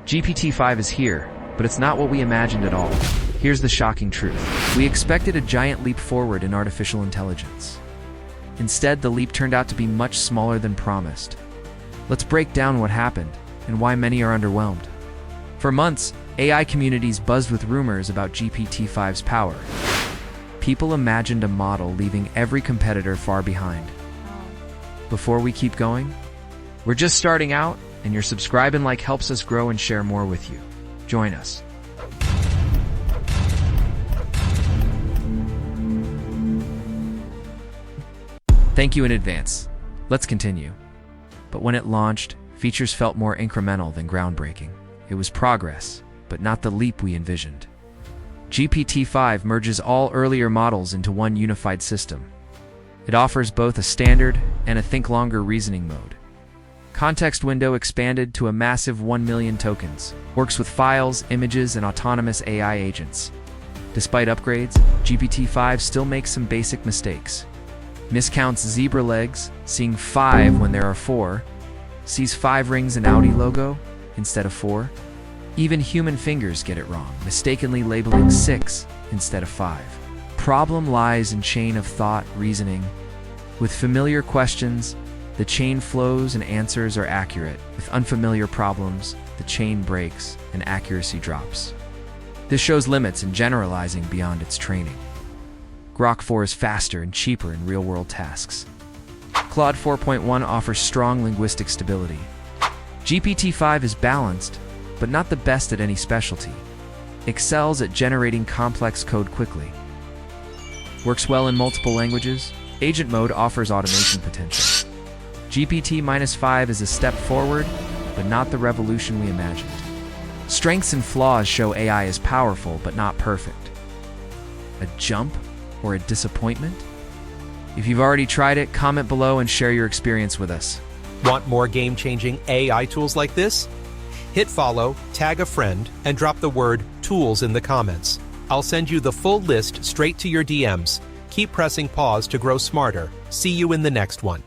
GPT-5 is here, but it's not what we imagined at all. Here's the shocking truth. We expected a giant leap forward in artificial intelligence. Instead, the leap turned out to be much smaller than promised. Let's break down what happened and why many are underwhelmed. For months, AI communities buzzed with rumors about GPT-5's power. People imagined a model leaving every competitor far behind. Before we keep going, we're just starting out, and your subscribe and like helps us grow and share more with you. Join us. Thank you in advance. Let's continue. But when it launched, features felt more incremental than groundbreaking. It was progress, but not the leap we envisioned. GPT-5 merges all earlier models into one unified system. It offers both a standard and a think longer reasoning mode. Context window expanded to a massive 1 million tokens. Works with files, images, and autonomous AI agents. Despite upgrades, GPT-5 still makes some basic mistakes. Miscounts zebra legs, seeing 5 when there are 4. Sees 5 rings and Audi logo instead of 4. Even human fingers get it wrong, mistakenly labeling 6 instead of 5. Problem lies in chain of thought reasoning. With familiar questions, the chain flows and answers are accurate. With unfamiliar problems, the chain breaks and accuracy drops. This shows limits in generalizing beyond its training. Grok 4 is faster and cheaper in real-world tasks. Claude 4.1 offers strong linguistic stability. GPT-5 is balanced, but not the best at any specialty. Excels at generating complex code quickly. Works well in multiple languages. Agent mode offers automation potential. GPT-5 is a step forward, but not the revolution we imagined. Strengths and flaws show AI is powerful, but not perfect. A jump or a disappointment? If you've already tried it, comment below and share your experience with us. Want more game-changing AI tools like this? Hit follow, tag a friend, and drop the word tools in the comments. I'll send you the full list straight to your DMs. Keep pressing pause to grow smarter. See you in the next one.